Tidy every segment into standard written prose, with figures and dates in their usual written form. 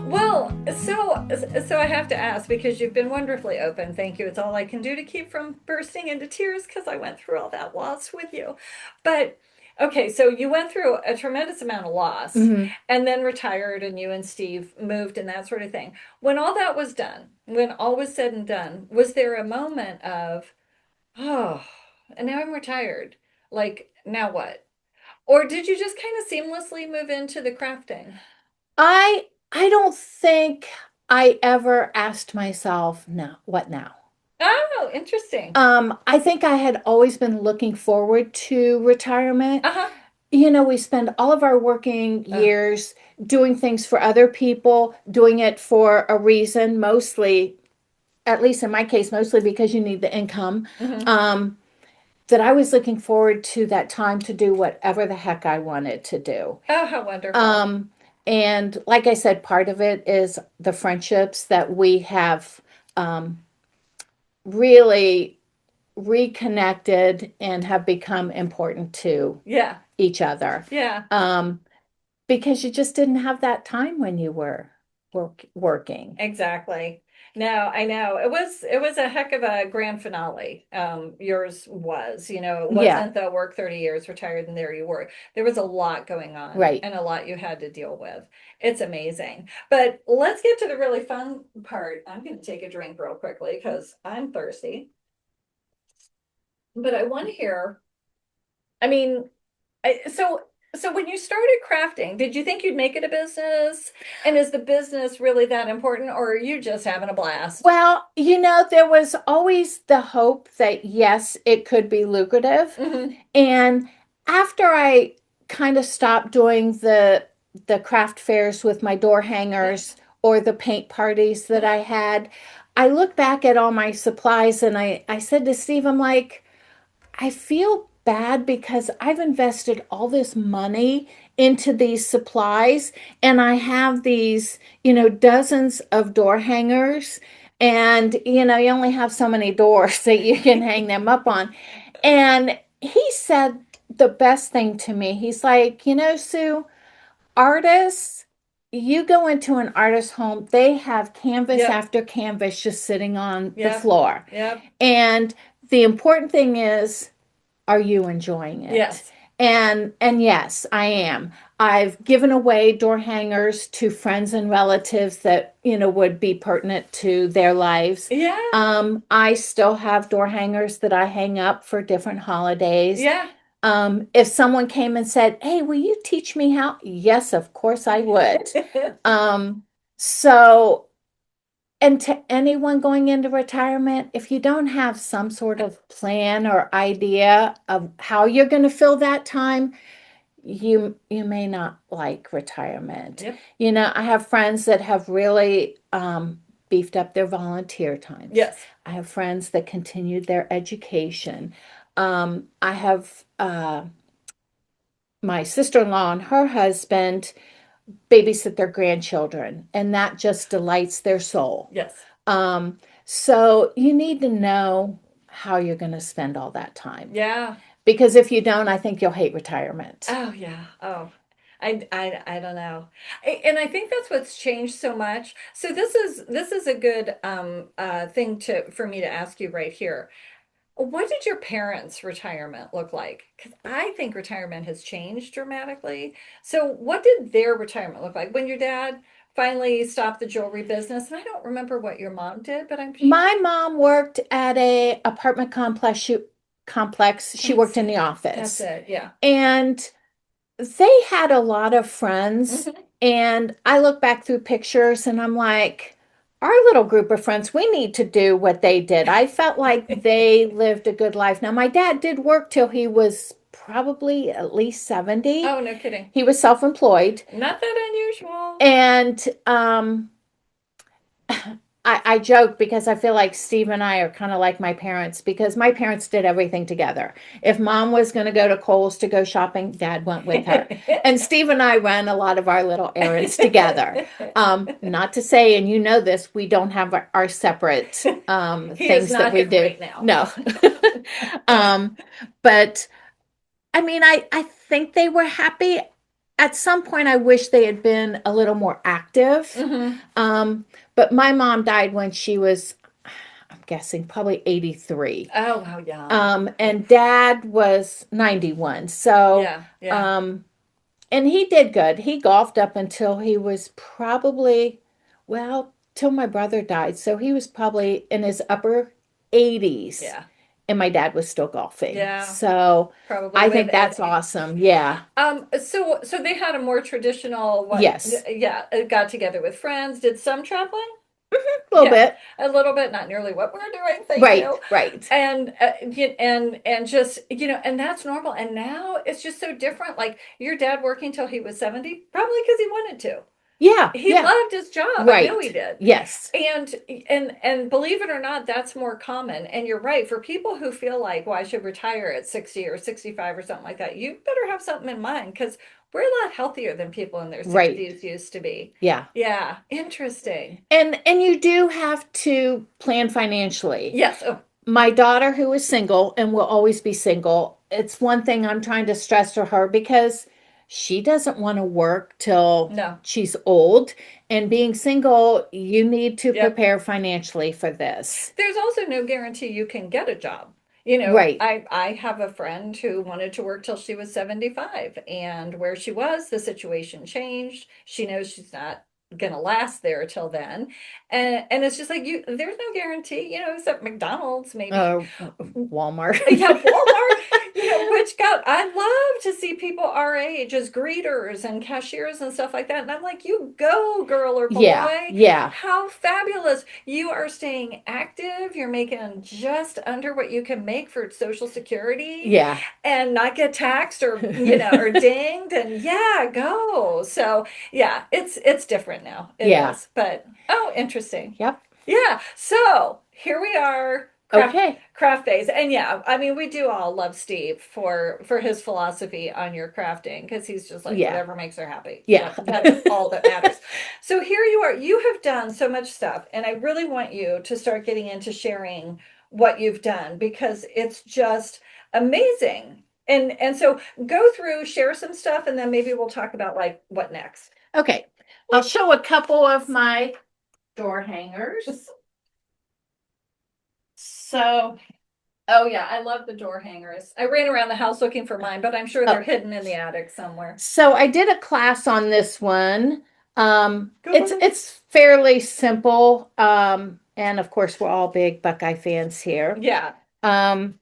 Well, so I have to ask because you've been wonderfully open. Thank you. It's all I can do to keep from bursting into tears because I went through all that loss with you. But okay, so you went through a tremendous amount of loss Hmm. and then retired and you and Steve moved and that sort of thing. When all that was done, when all was said and done, was there a moment of, oh, and now I'm retired? Like, now what? Or did you just kind of seamlessly move into the crafting? I don't think I ever asked myself, no, what now? Oh, interesting. I think I had always been looking forward to retirement. Uh-huh. We spend all of our working Uh, years doing things for other people, doing it for a reason, mostly, at least in my case, mostly because you need the income. mhm. Um, that I was looking forward to that time to do whatever the heck I wanted to do. Oh, how wonderful. Um, and like I said, part of it is the friendships that we have really reconnected and have become important to Yeah, each other. yeah, Um, because you just didn't have that time when you were working. exactly. No, I know. It was a heck of a grand finale. Yours was, it Yeah, wasn't the work 30 years, retired, and there you were. There was a lot going on right. and a lot you had to deal with. It's amazing. But let's get to the really fun part. I'm going to take a drink real quickly because I'm thirsty. But I want to hear, I mean, so when you started crafting, did you think you'd make it a business? And is the business really that important, or are you just having a blast? Well, there was always the hope that yes, it could be lucrative. Hmm. And after I kind of stopped doing the craft fairs with my door hangers or the paint parties that I had, I look back at all my supplies and I said to Steve, I'm like, I feel bad because I've invested all this money into these supplies and I have these, dozens of door hangers and you only have so many doors that you can hang them up on. And he said the best thing to me. He's like, Sue, artists, you go into an artist's home, they have canvas Yep, after canvas just sitting on the yep, floor. yep, And the important thing is, are you enjoying it? yes. And yes, I am. I've given away door hangers to friends and relatives that, would be pertinent to their lives. Yeah, I still have door hangers that I hang up for different holidays. yeah. If someone came and said, "Hey, will you teach me how?" Yes, of course I would. Um, so and to anyone going into retirement, if you don't have some sort of plan or idea of how you're going to fill that time, you may not like retirement. Yep, I have friends that have really beefed up their volunteer times. yes. I have friends that continued their education. I have my sister-in-law and her husband babysit their grandchildren, and that just delights their soul. Yes. So you need to know how you're going to spend all that time. Yeah. Because if you don't, I think you'll hate retirement. Oh, yeah. Oh, I don't know. And I think that's what's changed so much. So this is a good thing to for me to ask you right here. What did your parents' retirement look like? Because I think retirement has changed dramatically. So, what did their retirement look like when your dad finally stopped the jewelry business? And I don't remember what your mom did, but I'm My mom worked at a apartment complex. She that's worked in it. the That's office. it. Yeah. And they had a lot of friends. Hmm. And I look back through pictures and I'm like, our little group of friends, we need to do what they did. I felt like they lived a good life. Now, my dad did work till he was probably at least 70. Oh, no kidding. He was self-employed. Not that unusual. And I joke because I feel like Steve and I are kind of like my parents because my parents did everything together. If mom was going to go to Kohl's to go shopping, dad went with her. And Steve and I ran a lot of our little errands together. Not to say, and you know this, we don't have our separate He is things that not we hip do. right now. No. um, but I mean, I think they were happy. at some point, I wish they had been a little more active. Hmm. Um, but my mom died when she was, I'm guessing, probably 83. Oh, how young. And Oof. dad was 91. So, Yeah, yeah, um, and he did good. He golfed up until he was probably, well, till my brother died. So he was probably in his upper 80s, yeah, and my dad was still golfing. yeah. So Probably I with think that's Eddie. awesome. Yeah. So they had a more traditional what? Yes. Yeah, got together with friends, did some traveling. A little Yeah, bit. a little bit, not nearly what we're doing, thank Right. you. Right. And just, and that's normal. And now it's just so different. Like your dad working till he was 70, probably because he wanted to. Yeah. He Yeah. loved his job. I know he Right. did. Yes. And believe it or not, that's more common. And you're right, for people who feel like, well, I should retire at 60 or 65 or something like that, you better have something in mind because we're a lot healthier than people in their Right. 60s used to be. Yeah. Yeah, interesting. And you do have to plan financially. Yes. Oh, My daughter, who is single and will always be single, it's one thing I'm trying to stress to her because she doesn't want to work till no. she's old. And being single, you need to Yep. prepare financially for this. There's also no guarantee you can get a job. Right. I have a friend who wanted to work till she was 75, and where she was, the situation changed. She knows she's not gonna last there till then. And it's just like there's no guarantee, except McDonald's maybe. Uh, Walmart. Yeah, Walmart, which God, I love to see people our age as greeters and cashiers and stuff like that. And I'm like, you go, girl or Yeah. boy. Yeah. How fabulous. You are staying active. You're making just under what you can make for Social Security Yeah. and not get taxed or dinged. And yeah, go. So yeah, it's different now. It Yeah. is. But oh, interesting. Yep. Yeah. So here we are, Okay. craft days. And yeah, I mean, we do all love Steve for his philosophy on your crafting because he's just like Yeah. whatever makes her happy. Yeah. That's all that matters. So here you are. You have done so much stuff, and I really want you to start getting into sharing what you've done because it's just amazing. And so go through, share some stuff, and then maybe we'll talk about like what next. Okay. I'll show a couple of my door hangers. So, Oh yeah, I love the door hangers. I ran around the house looking for mine, but I'm sure they're oh, hidden in the attic somewhere. so I did a class on this one. It's Good. it's fairly simple. And of course we're all big Buckeye fans here. Yeah, Um,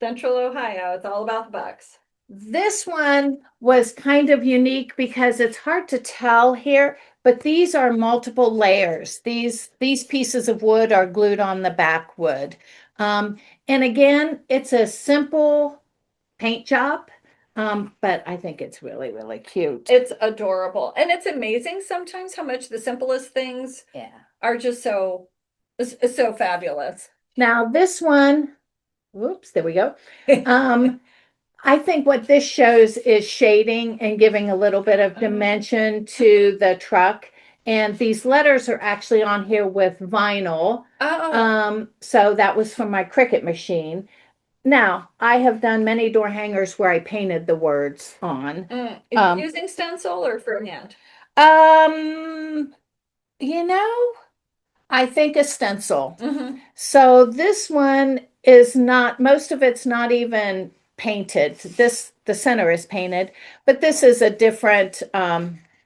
Central Ohio. It's all about the Bucks. this one was kind of unique because it's hard to tell here, but these are multiple layers. These pieces of wood are glued on the back wood. Um, and again, it's a simple paint job, but I think it's really, really cute. It's adorable. And it's amazing sometimes how much the simplest things Yeah. are just so fabulous. Now this one, whoops, there we go. Um, I think what this shows is shading and giving a little bit of dimension to the truck. And these letters are actually on here with vinyl. Oh, So that was from my Cricut machine. Now, I have done many door hangers where I painted the words on. Um, using stencil or freehand? um, you know, I think a stencil. Hmm. So this one is not, most of it's not even painted. The center is painted, but this is a different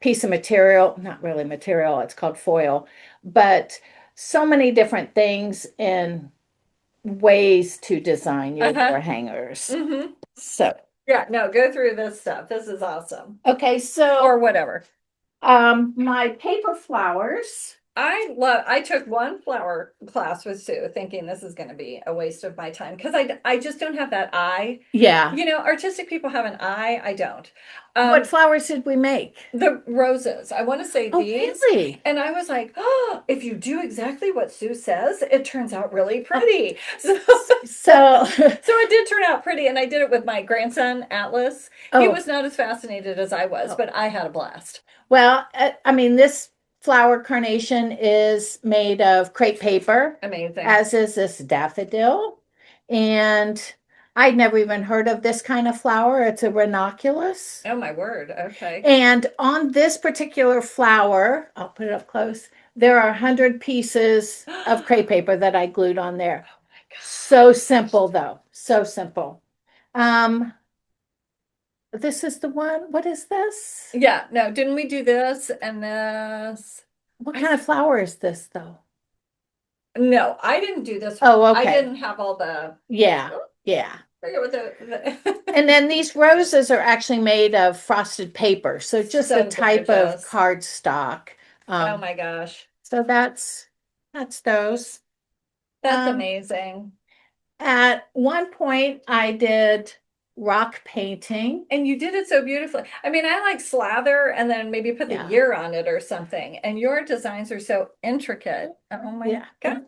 piece of material, not really material, it's called foil, but so many different things and ways to design your Uh-huh. door hangers. Hmm. So, Yeah, no, go through this stuff. This is awesome. okay, Or so whatever. my paper flowers. I took one flower class with Sue thinking this is going to be a waste of my time because I just don't have that eye. Yeah. Artistic people have an eye. I don't. What Um, flowers did we make? the roses, I want to say Oh, these. really? And I was like, oh, if you do exactly what Sue says, it turns out really Oh, pretty. So, so, so it did turn out pretty. And I did it with my grandson, Atlas. He oh, was not as fascinated as I was, oh. but I had a blast. Well, I mean, this flower carnation is made of crepe paper, Amazing. as is this daffodil. And I'd never even heard of this kind of flower. It's a ranunculus. Oh my word. Okay. And on this particular flower, I'll put it up close, there are 100 pieces of crepe paper that I glued on there. Oh my So gosh. simple, though. So simple. Um, this is the one. What is this? Yeah, no, didn't we do this and this? What I kind of th flower is this, though? no, I didn't do this one. Oh, I okay. didn't have all the Yeah. oh, Yeah. forget what And then these roses are actually made of frosted paper. So just a so type of gorgeous. cardstock. Oh Um, my gosh. so that's those. That's Um, amazing. at one point I did rock painting. And you did it so beautifully. I mean, I like slather and then maybe put the Yeah. year on it or something. And your designs are so intricate. Oh my Yeah. gosh.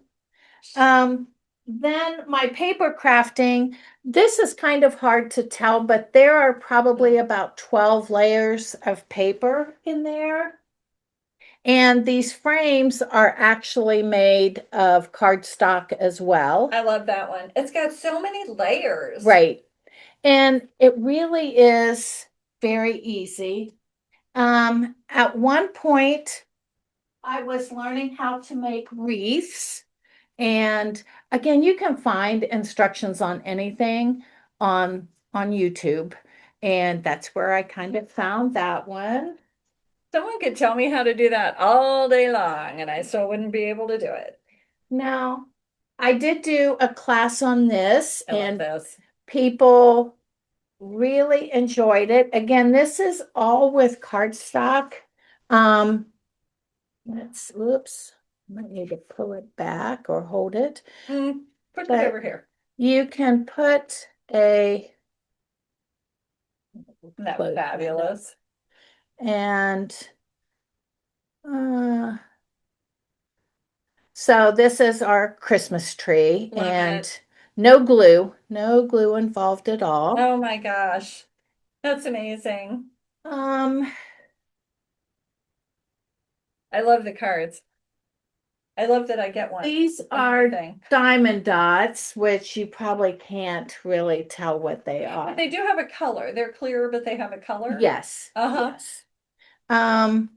Um, then my paper crafting, this is kind of hard to tell, but there are probably about 12 layers of paper in there. And these frames are actually made of cardstock as well. I love that one. It's got so many layers. Right. And it really is very easy. At one point, I was learning how to make wreaths. And again, you can find instructions on anything on YouTube. And that's where I kind of found that one. Someone could tell me how to do that all day long, and I still wouldn't be able to do it. Now, I did do a class on this, I love and this. people really enjoyed it. Again, this is all with cardstock. Um, let's, oops, might need to pull it back or hold it, Put it over but here. you can put a Isn't that close that up. fabulous? And uh, so this is our Christmas tree, Love and it. no glue involved at all. Oh my gosh. That's amazing. Um, I love the cards. I love that I get one these of are everything. diamond dots, which you probably can't really tell what they But are. they do have a color. They're clear, but they have a color. Yes, Uh-huh. yes. Um,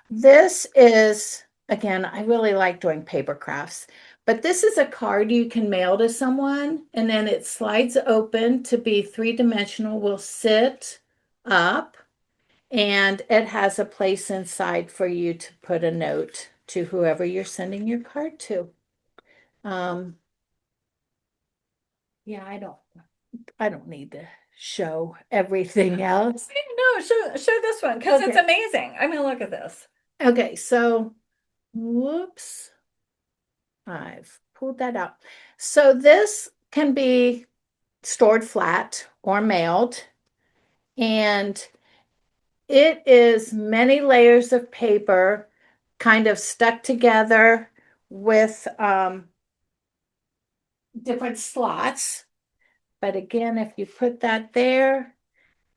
this is, again, I really like doing paper crafts, but this is a card you can mail to someone, and then it slides open to be three-dimensional, will sit up, and it has a place inside for you to put a note to whoever you're sending your card to. Um, yeah, I don't need to show everything else. No, show this one because it's Okay. amazing. I mean, look at this. Okay, so whoops. I've pulled that out. So this can be stored flat or mailed, and it is many layers of paper kind of stuck together with different slots. But again, if you put that there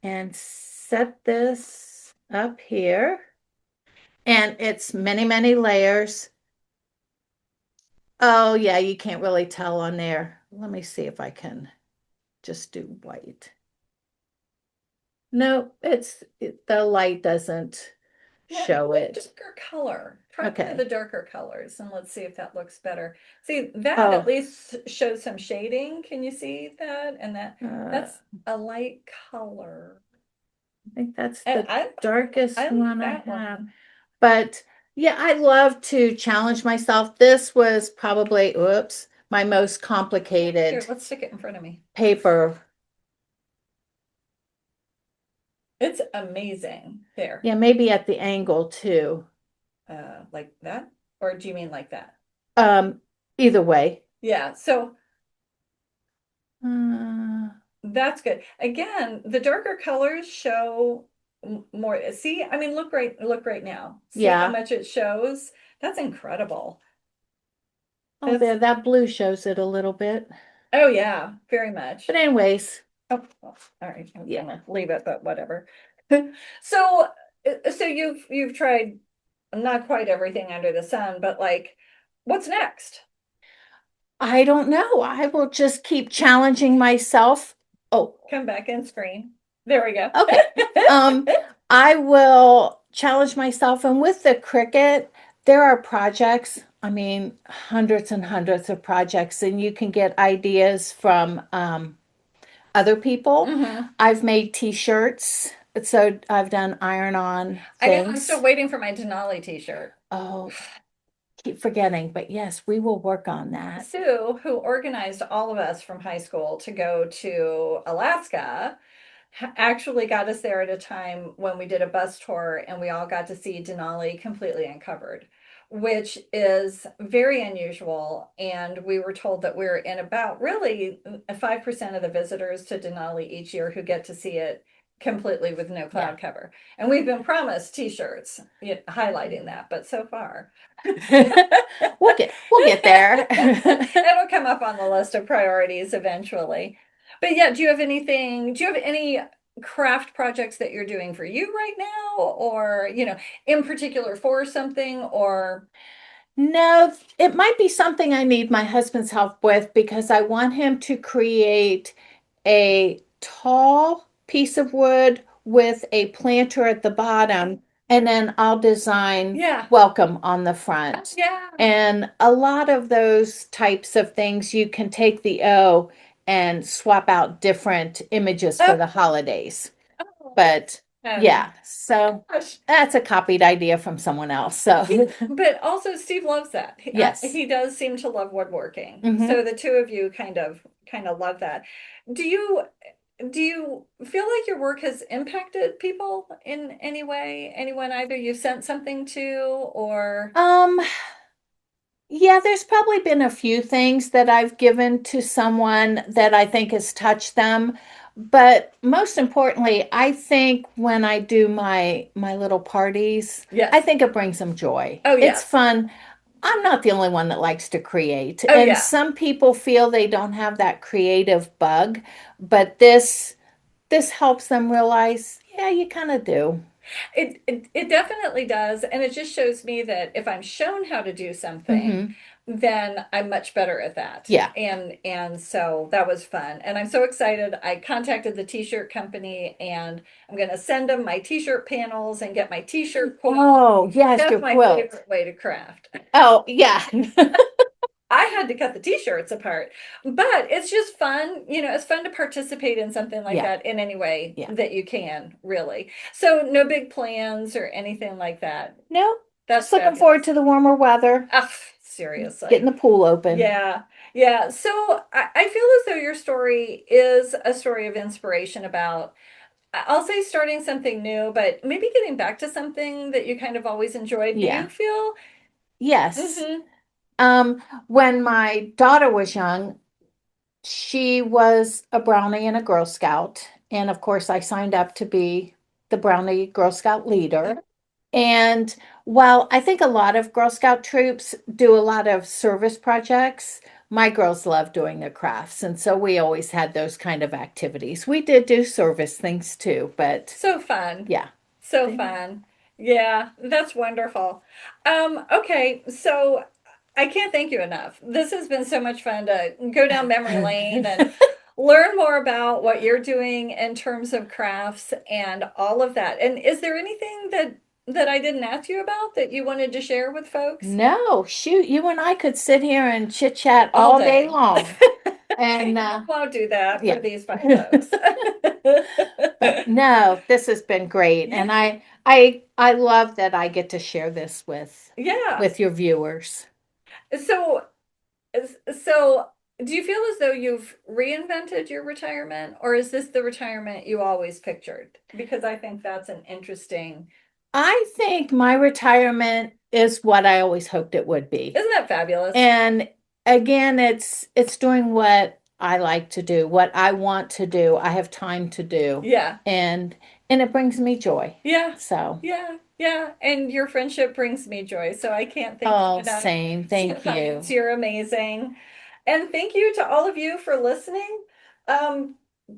and set this up here, and it's many, many layers. Oh, yeah, you can't really tell on there. Let me see if I can just do white. No, the light doesn't Yeah, show go it. darker color. Try one of the Okay. darker colors and let's see if that looks better. See, that at Oh, least shows some shading. Can you see that? And I that's a light color. think that's And the I darkest like one I that have. one. But yeah, I love to challenge myself. This was probably, oops, my most Here, complicated let's stick it in front of me. paper. It's amazing. There. Yeah, maybe at the angle too. Like that? Or do you mean like that? Um, either way. Yeah, so Uh, that's good. Again, the darker colors show more. See, I mean, look right now. See how yeah. much it shows? That's incredible. Oh, That's there, that blue shows it a little bit. oh yeah, very But much. anyways, Oh, well, all right, I was yeah. gonna leave it, but whatever. So, so you've tried not quite everything under the sun, but like, what's next? I don't know. I will just keep challenging myself. Oh, Come back and screen. There we go. okay. Um, I will challenge myself. And with the Cricut, there are projects, I mean, hundreds and hundreds of projects, and you can get ideas from other people. Hmm. I've made t-shirts, so I've done iron-on I know I'm still things. waiting for my Denali t-shirt. Oh, keep forgetting, but yes, we will work on that. Sue, who organized all of us from high school to go to Alaska, actually got us there at a time when we did a bus tour and we all got to see Denali completely uncovered, which is very unusual. And we were told that we're in about really 5% of the visitors to Denali each year who get to see it completely with no Yeah. cloud cover. And we've been promised t-shirts highlighting that, but so far. We'll get there. It'll come up on the list of priorities eventually. But yeah, do you have any craft projects that you're doing for you right now or, in particular for something or No, it might be something I need my husband's help with because I want him to create a tall piece of wood with a planter at the bottom, and then I'll design yeah. welcome on the front. Yeah. And a lot of those types of things, you can take the O and swap out different images for Oh, the holidays. oh, But and yeah, so gosh. that's a copied idea from someone else. So But also Steve loves that. yes. He does seem to love woodworking. So Hmm. the two of you kind of love that. Do you do you feel like your work has impacted people in any way? Anyone either you sent something to or Um, yeah, there's probably been a few things that I've given to someone that I think has touched them. But most importantly, I think when I do my little parties, I yes. think it brings them joy. Oh It's yes. fun. I'm not the only one that likes to create. Oh And yeah. some people feel they don't have that creative bug, but this helps them realize, yeah, you kind of do. It definitely does. And it just shows me that if I'm shown how to do something, Hmm. then I'm much better at that. Yeah. And so that was fun. And I'm so excited. I contacted the t-shirt company and I'm going to send them my t-shirt panels and get my t-shirt quilt. Oh, yes, That's your my quilt. favorite way to craft. Oh, yeah. I had to cut the t-shirts apart, but it's just fun. It's fun to participate in something like Yeah. that in any way Yeah. that you can, really. So no big plans or anything like that. No, That's just looking forward fabulous. to the warmer weather, Ah, getting seriously. the pool open. Yeah. Yeah. So I feel as though your story is a story of inspiration about, I'll say starting something new, but maybe getting back to something that you kind of always enjoyed. Do you Yeah. feel? Yes. Hmm. When my daughter was young, she was a Brownie and a Girl Scout. And of course, I signed up to be the Brownie Girl Scout leader. And while I think a lot of Girl Scout troops do a lot of service projects, my girls love doing their crafts. And so we always had those kind of activities. We did do service things too, but So fun. yeah. So fun. Yeah, that's wonderful. Okay, so I can't thank you enough. This has been so much fun to go down memory lane and learn more about what you're doing in terms of crafts and all of that. And is there anything that I didn't ask you about that you wanted to share with folks? No, shoot, you and I could sit here and chit chat All all day day. long. And I won't do that for yeah. these fine folks. But no, this has been great. Yeah. And I love that I get to share this Yeah. with your viewers. So So, do you feel as though you've reinvented your retirement, or is this the retirement you always pictured? Because I think that's an interesting, I think my retirement is what I always hoped it would be. isn't that fabulous? And again, it's doing what I like to do, what I want to do, I have time to do, Yeah, and it brings me joy. yeah, So, yeah, yeah. And your friendship brings me joy, so I can't thank you oh, enough. same. Sue Thank Hines, you. you're amazing. And thank you to all of you for listening. Um,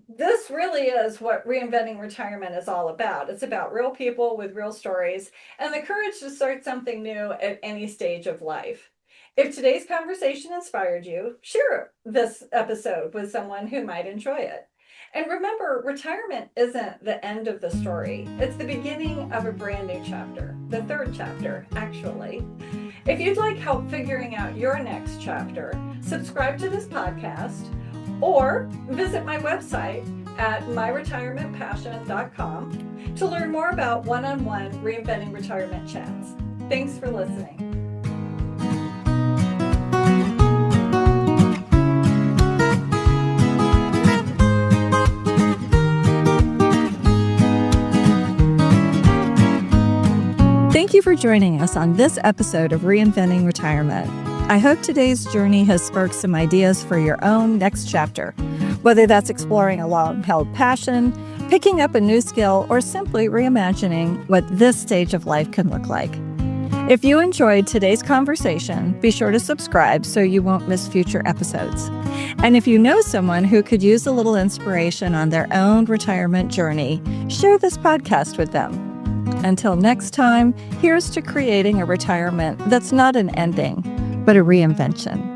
this really is what reinventing retirement is all about. It's about real people with real stories and the courage to start something new at any stage of life. If today's conversation inspired you, share this episode with someone who might enjoy it. And remember, retirement isn't the end of the story. It's the beginning of a brand new chapter, the third chapter, actually. If you'd like help figuring out your next chapter, subscribe to this podcast or visit my website at myretirementpassion.com to learn more about one-on-one Reinventing Retirement chats. Thanks for listening. Thank you for joining us on this episode of Reinventing Retirement. I hope today's journey has sparked some ideas for your own next chapter, whether that's exploring a long-held passion, picking up a new skill, or simply reimagining what this stage of life can look like. If you enjoyed today's conversation, be sure to subscribe so you won't miss future episodes. And if you know someone who could use a little inspiration on their own retirement journey, share this podcast with them. Until next time, here's to creating a retirement that's not an ending, but a reinvention.